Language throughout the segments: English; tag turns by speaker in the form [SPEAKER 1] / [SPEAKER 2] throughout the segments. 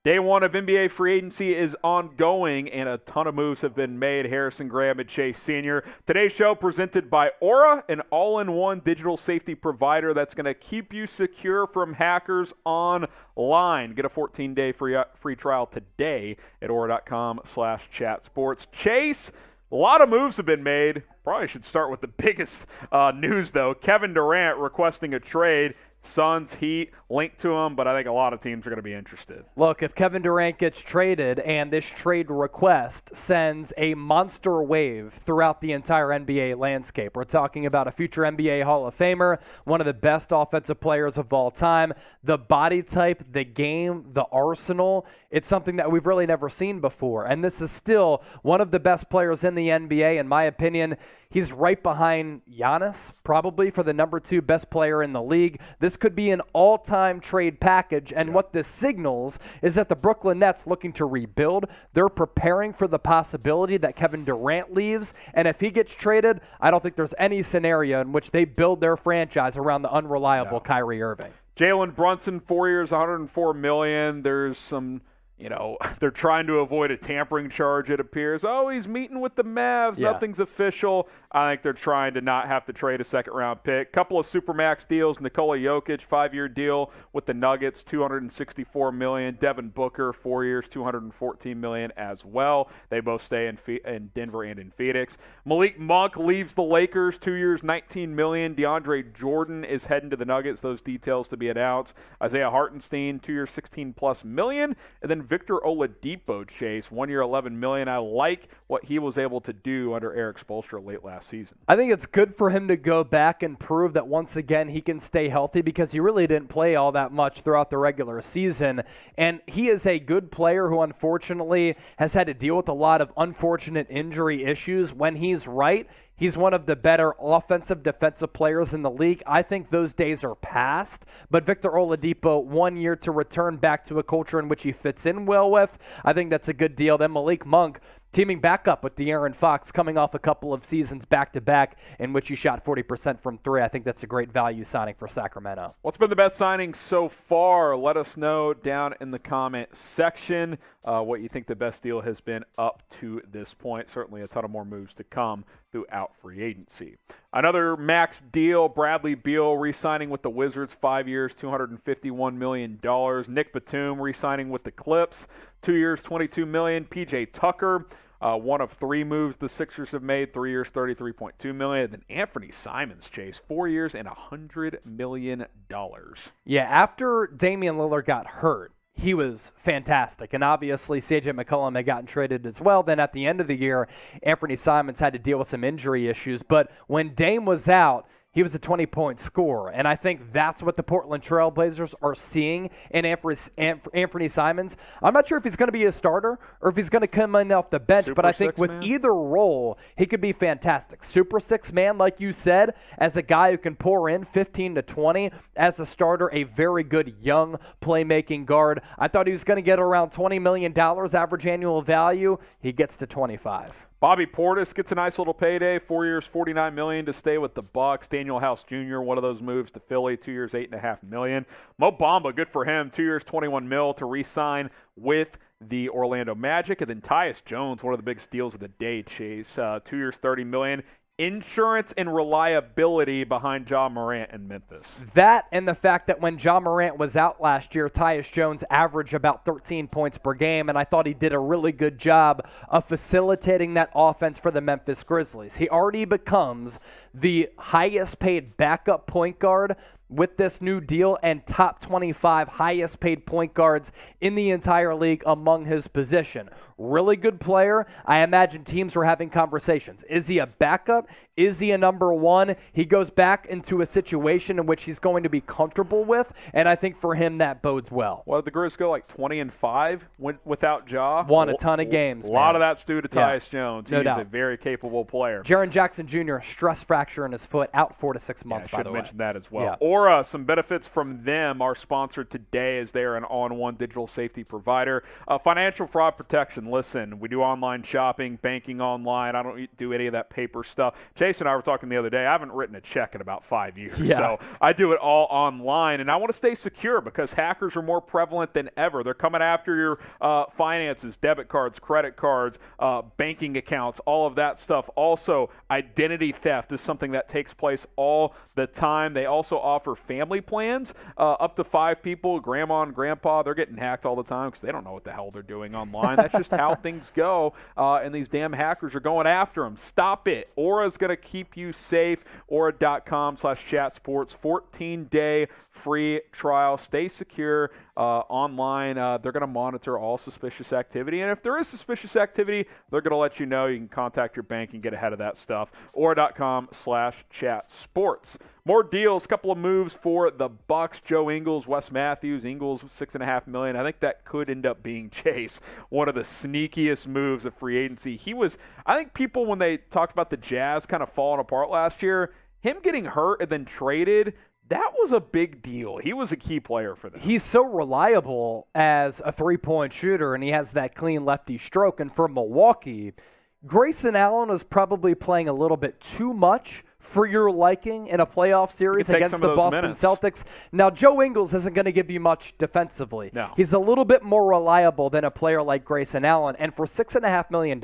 [SPEAKER 1] Day one of NBA free agency is ongoing, and a ton of moves have been made. Harrison Graham and Chase Sr. Today's show presented by Aura, an all-in-one digital safety provider that's going to keep you secure from hackers online. Get a 14-day free trial today at aura.com/chatsports. Chase, a lot of moves have been made. Probably should start with the biggest news, though. Kevin Durant requesting a trade. Suns, Heat, linked to him, but I think a lot of teams are going to be interested.
[SPEAKER 2] Look, if Kevin Durant gets traded and this trade request sends a monster wave throughout the entire NBA landscape, we're talking about a future NBA Hall of Famer, one of the best offensive players of all time, the body type, the game, the arsenal, it's something that we've really never seen before. And this is still one of the best players in the NBA, in my opinion. He's right behind Giannis, probably for the number 2 best player in the league. This could be an all-time trade package, and what this signals is that the Brooklyn Nets, looking to rebuild, they're preparing for the possibility that Kevin Durant leaves, and if he gets traded, I don't think there's any scenario in which they build their franchise around the unreliable Kyrie Irving.
[SPEAKER 1] Jalen Brunson, 4 years, $104 million. There's some... they're trying to avoid a tampering charge, it appears. Oh, he's meeting with the Mavs.
[SPEAKER 2] Yeah.
[SPEAKER 1] Nothing's official. I think they're trying to not have to trade a second-round pick. Couple of supermax deals. Nikola Jokic, 5-year deal with the Nuggets, $264 million. Devin Booker, 4 years, $214 million as well. They both stay in Denver and in Phoenix. Malik Monk leaves the Lakers, 2 years, $19 million. DeAndre Jordan is heading to the Nuggets. Those details to be announced. Isaiah Hartenstein, 2 years, $16+ million. And then Victor Oladipo, Chase, 1 year, $11 million. I like what he was able to do under Eric Spoelstra late last season.
[SPEAKER 2] I think it's good for him to go back and prove that once again he can stay healthy, because he really didn't play all that much throughout the regular season. And he is a good player who unfortunately has had to deal with a lot of unfortunate injury issues. When he's right, he's one of the better offensive, defensive players in the league. I think those days are past. But Victor Oladipo, 1 year to return back to a culture in which he fits in well with. I think that's a good deal. Then Malik Monk, teaming back up with De'Aaron Fox, coming off a couple of seasons back-to-back in which he shot 40% from 3. I think that's a great value signing for Sacramento.
[SPEAKER 1] What's been the best signing so far? Let us know down in the comment section what you think the best deal has been up to this point. Certainly a ton of more moves to come throughout free agency. Another max deal, Bradley Beal re-signing with the Wizards, 5 years, $251 million. Nick Batum re-signing with the Clips, 2 years, $22 million. PJ Tucker, one of 3 moves the Sixers have made, 3 years, $33.2 million. And then Anthony Simons, Chase, 4 years and $100 million.
[SPEAKER 2] Yeah, after Damian Lillard got hurt, he was fantastic. And obviously, C.J. McCollum had gotten traded as well. Then at the end of the year, Anthony Simons had to deal with some injury issues. But when Dame was out, he was a 20-point scorer, and I think that's what the Portland Trail Blazers are seeing in Anthony Simons. I'm not sure if he's going to be a starter or if he's going to come in off the bench, but I think with either role, he could be fantastic. Super six man, like you said, as a guy who can pour in 15 to 20. As a starter, a very good young playmaking guard. I thought he was going to get around $20 million average annual value. He gets to 25.
[SPEAKER 1] Bobby Portis gets a nice little payday, 4 years, $49 million to stay with the Bucks. Daniel House Jr., one of those moves to Philly, 2 years, $8.5 million. Mo Bamba, good for him, 2 years, $21 million to re-sign with the Orlando Magic. And then Tyus Jones, one of the big steals of the day, Chase, 2 years, $30 million. Insurance and reliability behind Ja Morant in Memphis.
[SPEAKER 2] That and the fact that when Ja Morant was out last year, Tyus Jones averaged about 13 points per game, and I thought he did a really good job of facilitating that offense for the Memphis Grizzlies. He already becomes the highest paid backup point guard with this new deal and top 25 highest paid point guards in the entire league among his position. Really good player. I imagine teams were having conversations. Is he a backup? Is he a number one? He goes back into a situation in which he's going to be comfortable with, and I think for him that bodes well.
[SPEAKER 1] Well, the Grizz go like 20-5 without Ja.
[SPEAKER 2] Won a ton of games.
[SPEAKER 1] A lot of that's due to Tyus Jones.
[SPEAKER 2] No
[SPEAKER 1] He's
[SPEAKER 2] doubt.
[SPEAKER 1] a very capable player.
[SPEAKER 2] Jaren Jackson Jr., stress fracture in his foot, out 4 to 6 months, by the way.
[SPEAKER 1] I should mention that as well.
[SPEAKER 2] Yeah.
[SPEAKER 1] Aura, some benefits from them are sponsored today as they are an all-in-one digital safety provider. Financial fraud protection. Listen, we do online shopping, banking online. I don't do any of that paper stuff. Check Chase and I were talking the other day. I haven't written a check in about 5 years,
[SPEAKER 2] Yeah.
[SPEAKER 1] so I do it all online, and I want to stay secure because hackers are more prevalent than ever. They're coming after your finances, debit cards, credit cards, banking accounts, all of that stuff. Also, identity theft is something that takes place all the time. They also offer family plans, up to 5 people, grandma and grandpa. They're getting hacked all the time because they don't know what the hell they're doing online. That's just how things go, and these damn hackers are going after them. Stop it. Aura's going to keep you safe. Aura.com/chatsports. 14-day free trial. Stay secure online. They're going to monitor all suspicious activity, and if there is suspicious activity, they're going to let you know. You can contact your bank and get ahead of that stuff. Aura.com/chatsports. More deals, couple of moves for the Bucks. Joe Ingles, Wes Matthews. Ingles $6.5 million. I think that could end up being Chase one of the sneakiest moves of free agency. I think people, when they talked about the Jazz kind of falling apart last year, him getting hurt and then traded, that was a big deal. He was a key player for them.
[SPEAKER 2] He's so reliable as a three-point shooter, and he has that clean lefty stroke. And for Milwaukee, Grayson Allen is probably playing a little bit too much for your liking in a playoff series against the Boston Celtics. Now, Joe Ingles isn't going to give you much defensively.
[SPEAKER 1] No.
[SPEAKER 2] He's a little bit more reliable than a player like Grayson Allen. And for $6.5 million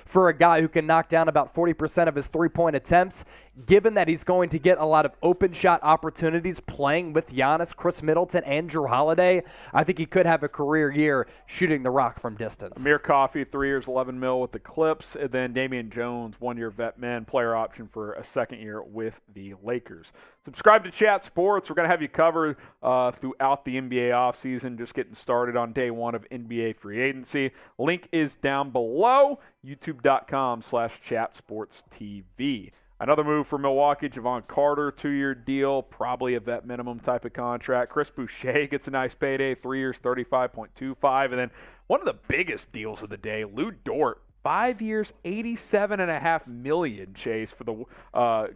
[SPEAKER 2] for a guy who can knock down about 40% of his three-point attempts, given that he's going to get a lot of open shot opportunities playing with Giannis, Chris Middleton, and Drew Holiday, I think he could have a career year shooting the rock from distance.
[SPEAKER 1] Amir Coffey, 3 years, $11 million with the Clips. And then Damian Jones, 1-year vet man, player option for a second year with the Lakers. Subscribe to Chat Sports. We're going to have you covered throughout the NBA offseason, just getting started on day 1 of NBA free agency. Link is down below, youtube.com/chatsportstv. Another move for Milwaukee, Javon Carter, 2-year deal, probably a vet minimum type of contract. Chris Boucher gets a nice payday, 3 years, $35.25. And then one of the biggest deals of the day, Lou Dort, 5 years, $87.5 million, Chase, for the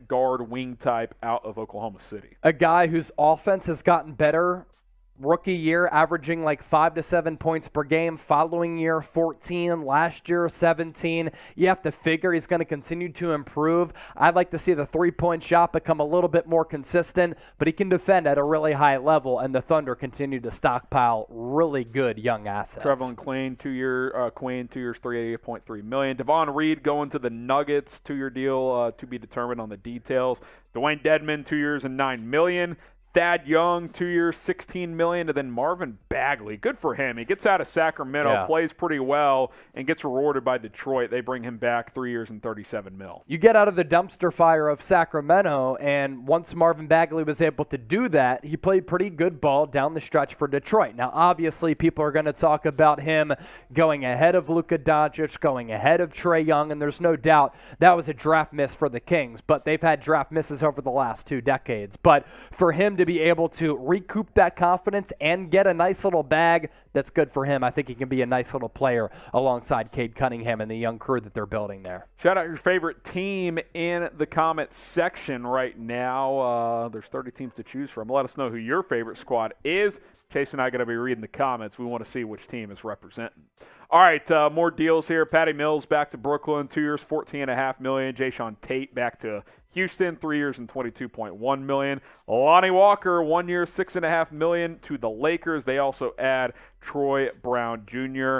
[SPEAKER 1] guard wing type out of Oklahoma City.
[SPEAKER 2] A guy whose offense has gotten better. Rookie year, averaging like 5 to 7 points per game. Following year, 14. Last year, 17. You have to figure he's going to continue to improve. I'd like to see the three-point shot become a little bit more consistent, but he can defend at a really high level, and the Thunder continue to stockpile really good young assets.
[SPEAKER 1] Trevelin Queen, 2 years, $388.3 million. Devon Reed going to the Nuggets, 2-year deal to be determined on the details. Dwayne Dedmon, 2 years and $9 million. Thad Young, 2 years, $16 million, and then Marvin Bagley. Good for him. He gets out of Sacramento, plays pretty well, and gets rewarded by Detroit. They bring him back, 3 years and $37 million.
[SPEAKER 2] You get out of the dumpster fire of Sacramento, and once Marvin Bagley was able to do that, he played pretty good ball down the stretch for Detroit. Now, obviously, people are going to talk about him going ahead of Luka Doncic, going ahead of Trae Young, and there's no doubt that was a draft miss for the Kings, but they've had draft misses over the last 2 decades. But for him to be able to recoup that confidence and get a nice little bag, that's good for him. I think he can be a nice little player alongside Cade Cunningham and the young crew that they're building there.
[SPEAKER 1] Shout out your favorite team in the comments section right now. There's 30 teams to choose from. Let us know who your favorite squad is. Chase and I are going to be reading the comments. We want to see which team is representing. All right, more deals here. Patty Mills back to Brooklyn, 2 years, $14.5 million. Jayshawn Tate back to Houston, 3 years and $22.1 million. Lonnie Walker, 1 year, $6.5 million to the Lakers. They also add Troy Brown Jr.,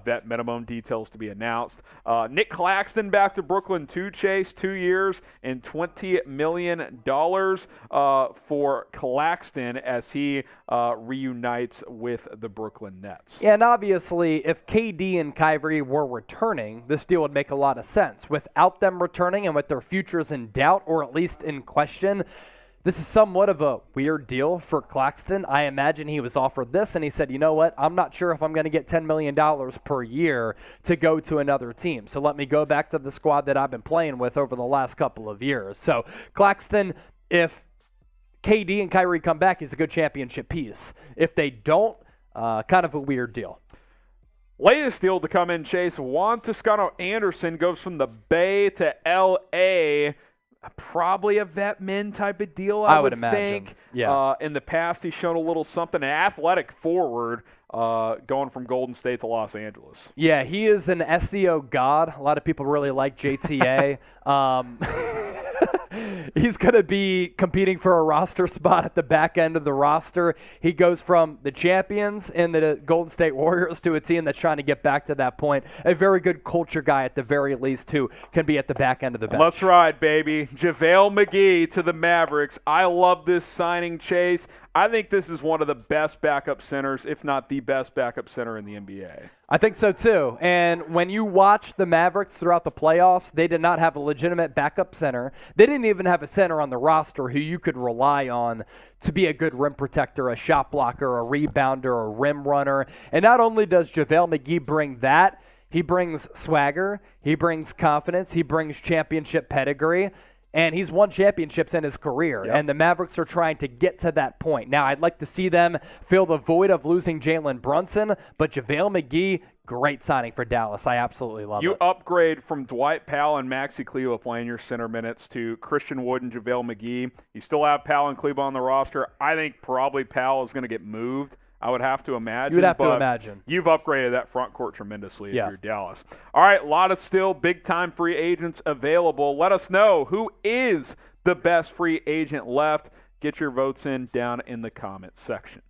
[SPEAKER 1] vet minimum, details to be announced. Nick Claxton back to Brooklyn too, Chase, 2 years and $20 million for Claxton as he reunites with the Brooklyn Nets.
[SPEAKER 2] Yeah, and obviously, if KD and Kyrie were returning, this deal would make a lot of sense. Without them returning and with their futures in doubt, or at least in question, this is somewhat of a weird deal for Claxton. I imagine he was offered this, and he said, you know what, I'm not sure if I'm going to get $10 million per year to go to another team. So let me go back to the squad that I've been playing with over the last couple of years. So Claxton, if KD and Kyrie come back, he's a good championship piece. If they don't, kind of a weird deal.
[SPEAKER 1] Latest deal to come in, Chase. Juan Toscano Anderson goes from the Bay to L.A., Probably a vet min type of deal,
[SPEAKER 2] I
[SPEAKER 1] I
[SPEAKER 2] would
[SPEAKER 1] would
[SPEAKER 2] imagine.
[SPEAKER 1] think.
[SPEAKER 2] Yeah.
[SPEAKER 1] In the past, he's shown a little something. An athletic forward going from Golden State to Los Angeles.
[SPEAKER 2] Yeah, he is an SEO god. A lot of people really like JTA. He's going to be competing for a roster spot at the back end of the roster. He goes from the champions and the Golden State Warriors to a team that's trying to get back to that point. A very good culture guy at the very least, who can be at the back end of the bench.
[SPEAKER 1] Let's ride, baby. JaVale McGee to the Mavericks. I love this signing, Chase. I think this is one of the best backup centers, if not the best backup center in the NBA.
[SPEAKER 2] I think so too. And when you watch the Mavericks throughout the playoffs, they did not have a legitimate backup center. They didn't even have a center on the roster who you could rely on to be a good rim protector, a shot blocker, a rebounder, a rim runner. And not only does JaVale McGee bring that, he brings swagger, he brings confidence, he brings championship pedigree. And he's won championships in his career, and the Mavericks are trying to get to that point. Now, I'd like to see them fill the void of losing Jalen Brunson, but JaVale McGee, great signing for Dallas. I absolutely love it.
[SPEAKER 1] You upgrade from Dwight Powell and Maxi Kleber playing your center minutes to Christian Wood and JaVale McGee. You still have Powell and Kleber on the roster. I think probably Powell is going to get moved. I would have to imagine.
[SPEAKER 2] You would have to imagine.
[SPEAKER 1] You've upgraded that front court tremendously if
[SPEAKER 2] Yeah.
[SPEAKER 1] you're Dallas. All right, a lot of still big-time free agents available. Let us know who is the best free agent left. Get your votes in down in the comments section.